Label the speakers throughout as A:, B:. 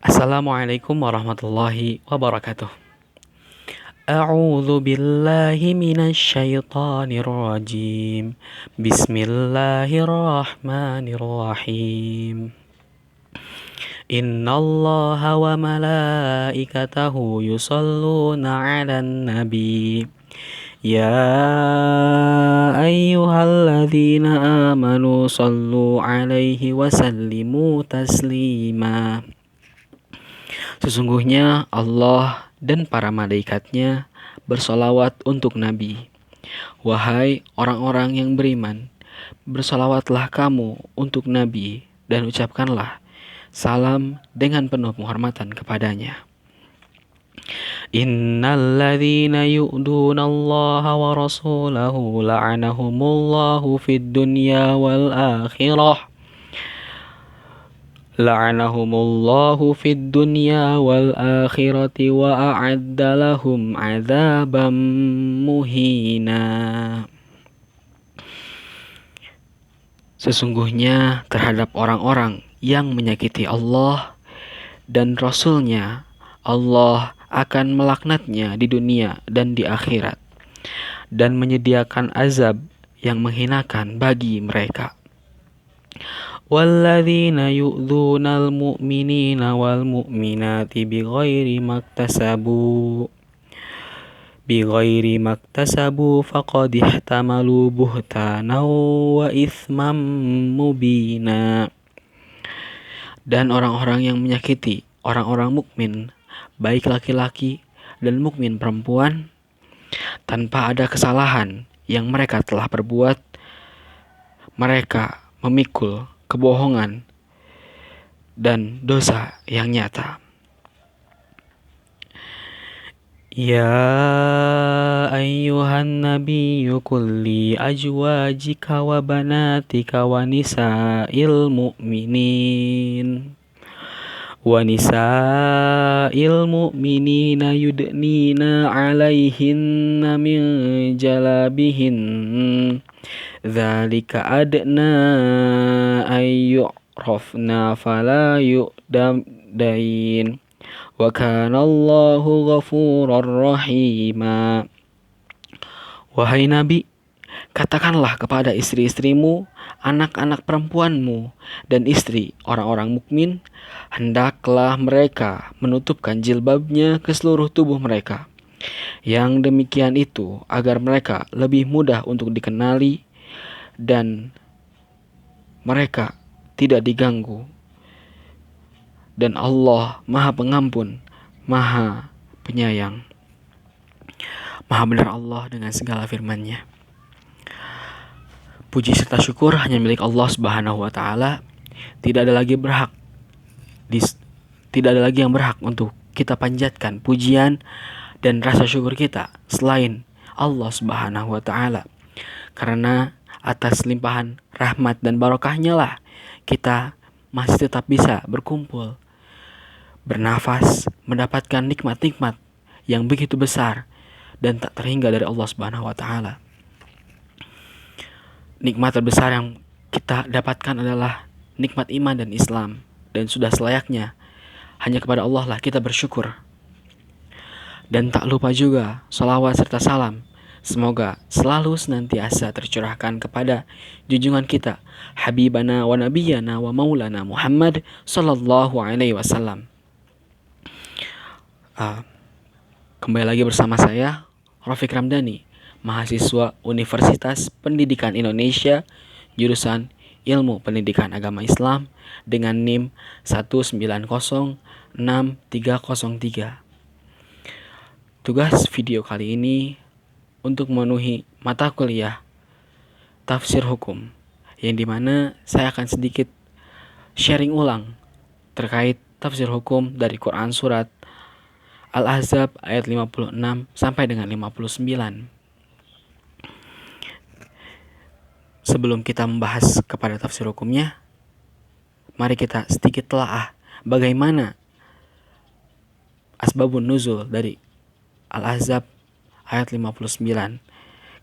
A: Assalamualaikum warahmatullahi wabarakatuh. A'udzu billahi minasy syaithanir rajim. Bismillahirrahmanirrahim. Innallaha wa malaikatahu yusholluna 'alan nabi. Ya ayyuhalladzina amanu shallu 'alaihi wa sallimu taslima. Sesungguhnya Allah dan para malaikatnya bersolawat untuk Nabi. Wahai orang-orang yang beriman, bersolawatlah kamu untuk Nabi dan ucapkanlah salam dengan penuh penghormatan kepadanya. Innalladzina yu'dunallaha wa rasulahu la'anahumullahu fid dunya wal akhirah. La'anahumullahu fid dunya wal akhirati wa a'adda lahum 'adzaban muhina. Sesungguhnya terhadap orang-orang yang menyakiti Allah dan Rasul-Nya, Allah akan melaknatnya di dunia dan di akhirat dan menyediakan azab yang menghinakan bagi mereka. وَالَّذِينَ يُؤْذُونَ الْمُؤْمِنِينَ وَالْمُؤْمِنَاتِ بِغَيْرِ مَا اكْتَسَبُوا فَقَدِ احْتَمَلُوا بُهْتَانًا وَإِثْمًا مُبِينًا. Dan orang-orang yang menyakiti orang-orang mukmin, baik laki-laki dan mukmin perempuan, tanpa ada kesalahan yang mereka telah perbuat, mereka memikul kebohongan dan dosa yang nyata. Ya ayyuhan nabiyyu qul li azwajika wa banatika wa nisa'il mu'minina yudnina 'alaihinna min jalabihin. Dzalika adna ayyurafna fala yu'dain. Wa kana Allahu ghafurar rahima. Wahai Nabi, katakanlah kepada istri-istrimu, anak-anak perempuanmu, dan istri orang-orang mukmin, hendaklah mereka menutupkan jilbabnya ke seluruh tubuh mereka. Yang demikian itu agar mereka lebih mudah untuk dikenali dan mereka tidak diganggu. Dan Allah Maha Pengampun, Maha Penyayang. Maha benar Allah dengan segala firman-Nya. Puji serta syukur hanya milik Allah Subhanahu wa taala. Tidak ada lagi yang berhak untuk kita panjatkan pujian dan rasa syukur kita selain Allah Subhanahu wa taala. Karena atas limpahan rahmat dan barokahnya lah kita masih tetap bisa berkumpul, bernafas, mendapatkan nikmat-nikmat yang begitu besar dan tak terhingga dari Allah Subhanahu wa taala. Nikmat terbesar yang kita dapatkan adalah nikmat iman dan Islam, dan sudah selayaknya hanya kepada Allah lah kita bersyukur. Dan tak lupa juga salawat serta salam semoga selalu senantiasa tercurahkan kepada junjungan kita, Habibana wa Nabiyana wa Maulana Muhammad sallallahu alaihi wasallam. Kembali lagi bersama saya, Rafiq Ramdhani, mahasiswa Universitas Pendidikan Indonesia, jurusan Ilmu Pendidikan Agama Islam dengan NIM 1906303. Tugas video kali ini untuk memenuhi mata kuliah tafsir hukum, yang dimana saya akan sedikit sharing ulang terkait tafsir hukum dari Quran surat Al-Ahzab ayat 56 sampai dengan 59. Sebelum kita membahas kepada tafsir hukumnya, mari kita sedikit telaah bagaimana asbabun nuzul dari Al-Ahzab ayat 59.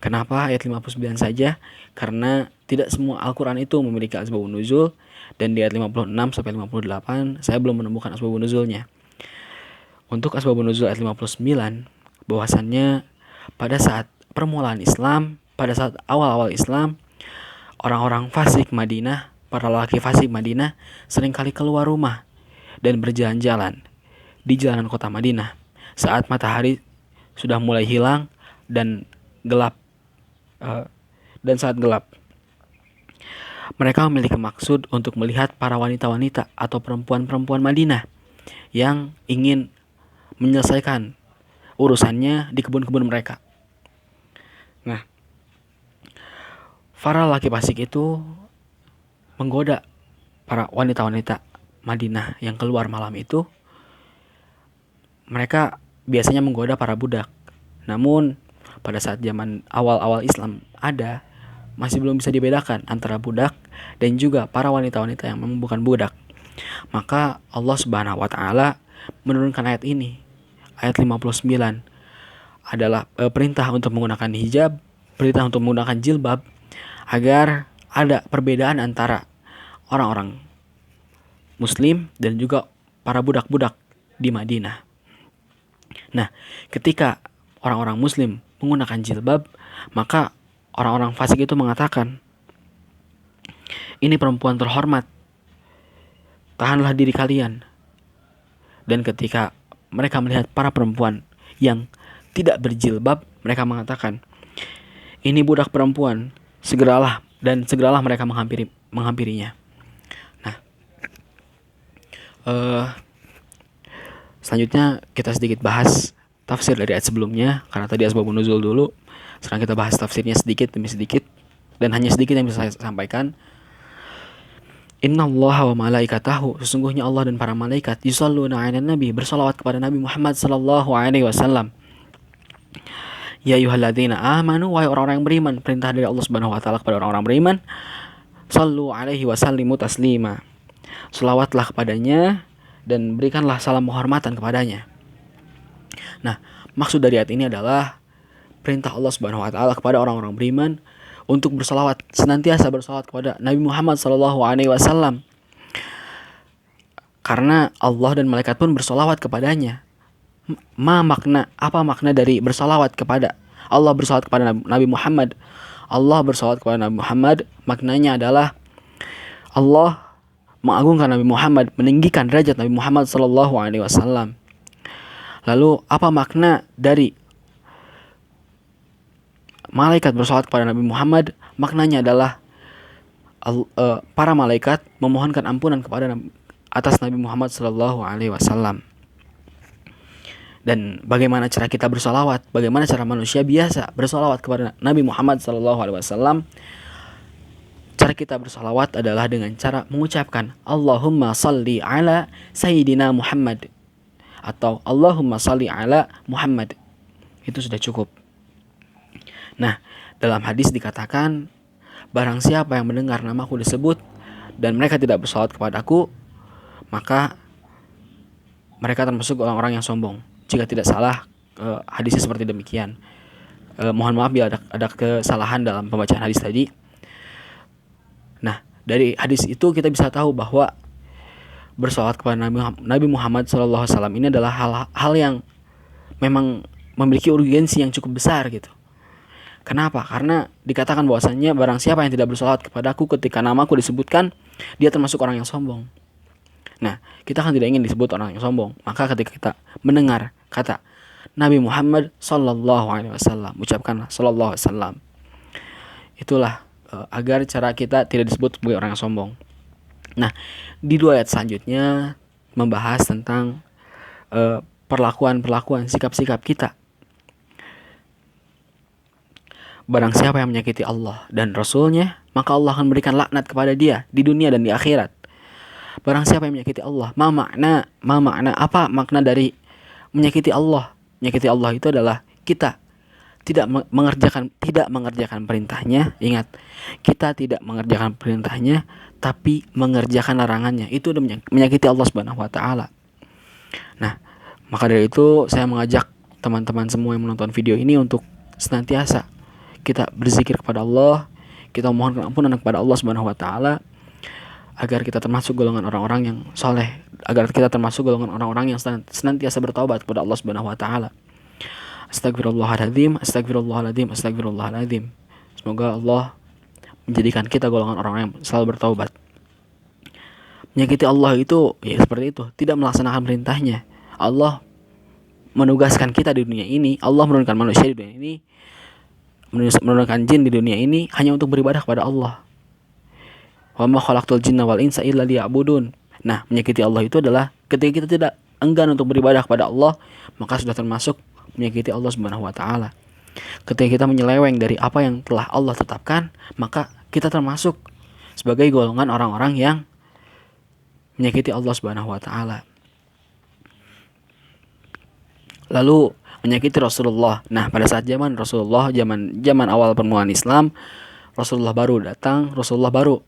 A: Kenapa ayat 59 saja? Karena tidak semua Al-Quran itu memiliki asbabun nuzul, Dan di ayat 56 sampai 58 saya belum menemukan asbabun nuzulnya. Untuk asbabun nuzul ayat 59, bahwasannya pada saat permulaan Islam, pada saat awal-awal Islam, orang-orang fasik Madinah, para lelaki fasik Madinah seringkali keluar rumah dan berjalan-jalan di jalanan kota Madinah saat matahari sudah mulai hilang dan gelap, saat gelap. Mereka memiliki maksud untuk melihat para wanita-wanita atau perempuan-perempuan Madinah yang ingin menyelesaikan urusannya di kebun-kebun mereka. Nah, para laki fasik itu menggoda para wanita-wanita Madinah yang keluar malam itu. Mereka biasanya menggoda para budak. Namun pada saat zaman awal-awal Islam ada, masih belum bisa dibedakan antara budak dan juga para wanita-wanita yang memang bukan budak. Maka Allah Subhanahu wa taala menurunkan ayat ini. Ayat 59 adalah perintah untuk menggunakan hijab, perintah untuk menggunakan jilbab, agar ada perbedaan antara orang-orang Muslim dan juga para budak-budak di Madinah. Nah, ketika orang-orang Muslim menggunakan jilbab, maka orang-orang fasik itu mengatakan, ini perempuan terhormat, tahanlah diri kalian. Dan ketika mereka melihat para perempuan yang tidak berjilbab, mereka mengatakan, ini budak perempuan, segeralah mereka menghampirinya. Nah, selanjutnya kita sedikit bahas tafsir dari ayat sebelumnya, karena tadi asbabun nuzul dulu. Sekarang kita bahas tafsirnya sedikit demi sedikit, dan hanya sedikit yang bisa saya sampaikan. Innallaha wa malaikatahu, sesungguhnya Allah dan para malaikat, yusalluna 'alan nabi, bersalawat kepada Nabi Muhammad sallallahu alaihi wasallam. Ya ayyuhalladzina amanu, wahai orang-orang yang beriman, perintah dari Allah Subhanahu wa taala kepada orang-orang beriman, sallu alaihi wasallimu taslima, selawatlah kepadanya dan berikanlah salam penghormatan kepadanya. Nah, maksud dari ayat ini adalah perintah Allah Subhanahu wa taala kepada orang-orang beriman untuk bersalawat, senantiasa bersalawat kepada Nabi Muhammad sallallahu alaihi wasallam. Karena Allah dan malaikat pun bersalawat kepadanya. Apa makna dari bersalawat kepada Allah, bersalawat kepada Nabi Muhammad? Allah bersalawat kepada Nabi Muhammad, maknanya adalah Allah mengagungkan Nabi Muhammad, meninggikan derajat Nabi Muhammad sallallahu alaihi wasallam. Lalu apa makna dari malaikat bersalawat kepada Nabi Muhammad? Maknanya adalah para malaikat memohonkan ampunan kepada atas Nabi Muhammad sallallahu alaihi wasallam. Dan bagaimana cara kita bersalawat? Bagaimana cara manusia biasa bersalawat kepada Nabi Muhammad sallallahu alaihi wasallam? Cara kita bersalawat adalah dengan cara mengucapkan Allahumma salli ala Sayyidina Muhammad atau Allahumma salli ala Muhammad. Itu sudah cukup. Nah, dalam hadis dikatakan, barang siapa yang mendengar namaku disebut dan mereka tidak bersalawat kepadaku, maka mereka termasuk orang-orang yang sombong. Jika tidak salah, hadisnya seperti demikian. Mohon maaf bila ada kesalahan dalam pembacaan hadis tadi. Nah, dari hadis itu kita bisa tahu bahwa bersalawat kepada Nabi Muhammad SAW ini adalah hal yang memang memiliki urgensi yang cukup besar gitu. Kenapa? Karena dikatakan bahwasannya barang siapa yang tidak bersalawat kepadaku ketika namaku disebutkan, dia termasuk orang yang sombong. Nah, kita kan tidak ingin disebut orang yang sombong. Maka ketika kita mendengar kata Nabi Muhammad SAW, ucapkanlah SAW. Itulah agar cara kita tidak disebut sebagai orang yang sombong. Nah, di 2 ayat selanjutnya membahas tentang perlakuan-perlakuan, sikap-sikap kita. Barang siapa yang menyakiti Allah dan Rasul-Nya, maka Allah akan memberikan laknat kepada dia di dunia dan di akhirat. Barang siapa yang menyakiti Allah, apa makna dari menyakiti Allah? Menyakiti Allah itu adalah kita tidak mengerjakan perintahnya. Ingat, kita tidak mengerjakan perintahnya, tapi mengerjakan larangannya. Itu udah menyakiti Allah Subhanahu wa taala. Nah, maka dari itu saya mengajak teman-teman semua yang menonton video ini untuk senantiasa kita berzikir kepada Allah, kita mohon ampunan kepada Allah Subhanahu wa taala agar kita termasuk golongan orang-orang yang soleh, agar kita termasuk golongan orang-orang yang senantiasa bertaubat kepada Allah Subhanahu wa taala. Astagfirullahaladzim, astagfirullahaladzim, astagfirullahaladzim. Semoga Allah menjadikan kita golongan orang-orang yang selalu bertaubat. Menyakiti Allah itu ya seperti itu, tidak melaksanakan perintahnya. Allah menugaskan kita di dunia ini, Allah menurunkan manusia di dunia ini, menurunkan jin di dunia ini hanya untuk beribadah kepada Allah. Wa ma khalaqtul jinna wal insa illa liya'budun. Nah, menyakiti Allah itu adalah ketika kita tidak enggan untuk beribadah kepada Allah, maka sudah termasuk menyakiti Allah Subhanahu wa taala. Ketika kita menyeleweng dari apa yang telah Allah tetapkan, maka kita termasuk sebagai golongan orang-orang yang menyakiti Allah Subhanahu wa taala. Lalu menyakiti Rasulullah. Nah, pada saat zaman Rasulullah, zaman awal permulaan Islam, Rasulullah baru datang, Rasulullah baru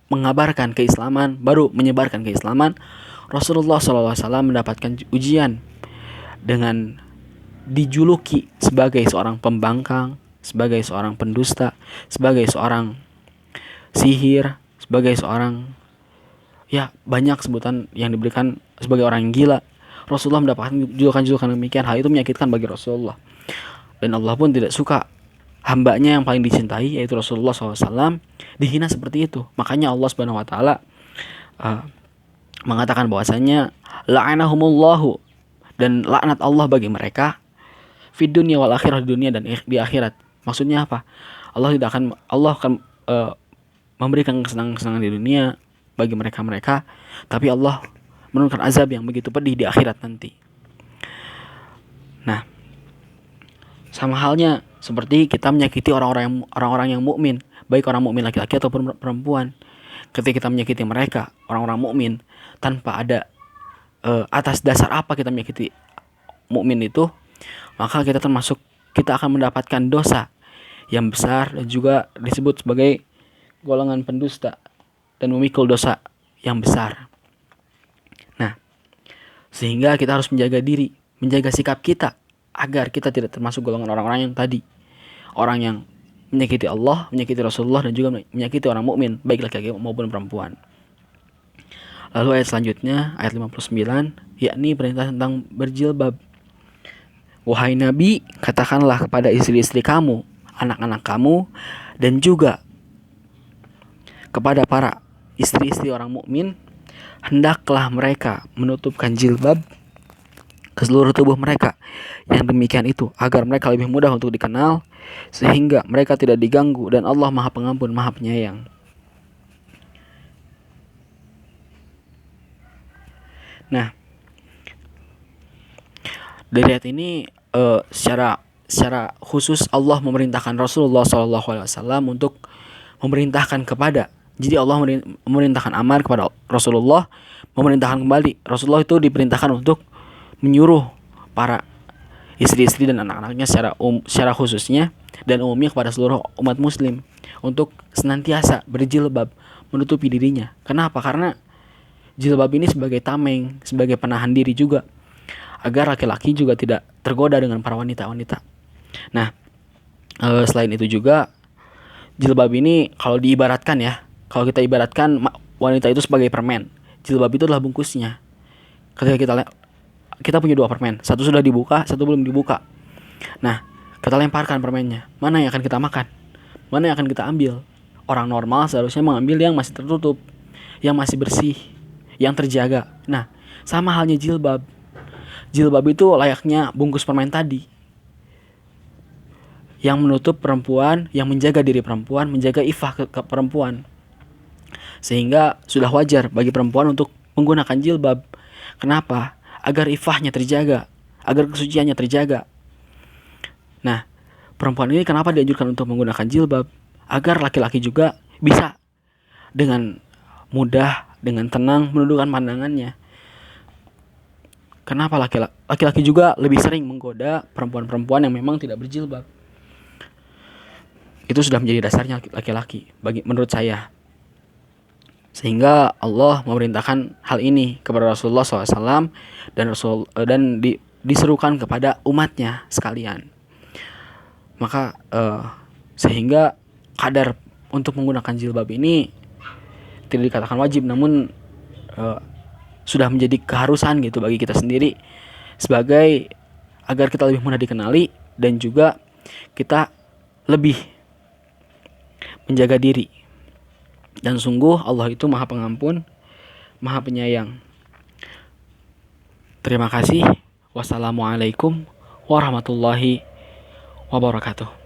A: mengabarkan keislaman, baru menyebarkan keislaman. Rasulullah SAW mendapatkan ujian dengan dijuluki sebagai seorang pembangkang, sebagai seorang pendusta, sebagai seorang sihir, sebagai seorang, ya banyak sebutan yang diberikan sebagai orang yang gila. Rasulullah mendapatkan julukan-julukan demikian. Hal itu menyakitkan bagi Rasulullah, dan Allah pun tidak suka hambanya yang paling dicintai, yaitu Rasulullah SAW, dihina seperti itu. Makanya Allah Subhanahu wa taala mengatakan bahwasanya la'anahumullahu, dan laknat Allah bagi mereka, fid dunya wal akhirah, di dunia dan di akhirat. Maksudnya apa? Allah akan memberikan kesenangan-kesenangan di dunia bagi mereka, tapi Allah menurunkan azab yang begitu pedih di akhirat nanti. Nah, sama halnya seperti kita menyakiti orang-orang yang mukmin, baik orang mukmin laki-laki ataupun perempuan. Ketika kita menyakiti mereka, orang-orang mukmin, tanpa ada atas dasar apa kita menyakiti mukmin itu, maka kita akan mendapatkan dosa yang besar, dan juga disebut sebagai golongan pendusta dan memikul dosa yang besar. Nah, sehingga kita harus menjaga diri, menjaga sikap kita, agar kita tidak termasuk golongan orang-orang yang tadi, orang yang menyakiti Allah, menyakiti Rasulullah, dan juga menyakiti orang mukmin, baik laki-laki maupun perempuan. Lalu ayat selanjutnya, ayat 59, yakni perintah tentang berjilbab. Wahai Nabi, katakanlah kepada istri-istri kamu, anak-anak kamu, dan juga kepada para istri-istri orang mukmin, hendaklah mereka menutupkan jilbab ke seluruh tubuh mereka. Yang demikian itu agar mereka lebih mudah untuk dikenal, sehingga mereka tidak diganggu, dan Allah Maha Pengampun, Maha Penyayang. Nah, dari ayat ini secara khusus Allah memerintahkan Rasulullah SAW untuk memerintahkan kepada. Jadi Allah memerintahkan amar kepada Rasulullah, memerintahkan kembali. Rasulullah itu diperintahkan untuk menyuruh para istri-istri dan anak-anaknya secara khususnya, dan umumnya kepada seluruh umat muslim, untuk senantiasa berjilbab, menutupi dirinya. Kenapa? Karena jilbab ini sebagai tameng, sebagai penahan diri juga, agar laki-laki juga tidak tergoda dengan para wanita-wanita. Nah, selain itu juga jilbab ini kalau diibaratkan ya, kalau kita ibaratkan wanita itu sebagai permen, jilbab itu adalah bungkusnya. Ketika kita punya 2 permen, satu sudah dibuka, satu belum dibuka. Nah, kita lemparkan permennya, mana yang akan kita makan, mana yang akan kita ambil? Orang normal seharusnya mengambil yang masih tertutup, yang masih bersih, yang terjaga. Nah, sama halnya jilbab. Jilbab itu layaknya bungkus permen tadi, yang menutup perempuan, yang menjaga diri perempuan, menjaga ifah ke perempuan. Sehingga sudah wajar bagi perempuan untuk menggunakan jilbab. Kenapa? Agar ifahnya terjaga, agar kesuciannya terjaga. Nah, perempuan ini kenapa dianjurkan untuk menggunakan jilbab? Agar laki-laki juga bisa dengan mudah, dengan tenang menundukkan pandangannya. Kenapa laki-laki juga lebih sering menggoda perempuan-perempuan yang memang tidak berjilbab? Itu sudah menjadi dasarnya laki-laki menurut saya. Sehingga Allah memerintahkan hal ini kepada Rasulullah SAW, dan diserukan kepada umatnya sekalian. Maka sehingga kadar untuk menggunakan jilbab ini tidak dikatakan wajib, namun sudah menjadi keharusan gitu bagi kita sendiri, sebagai agar kita lebih mudah dikenali dan juga kita lebih menjaga diri. Dan sungguh Allah itu Maha Pengampun, Maha Penyayang. Terima kasih. Wassalamualaikum warahmatullahi wabarakatuh.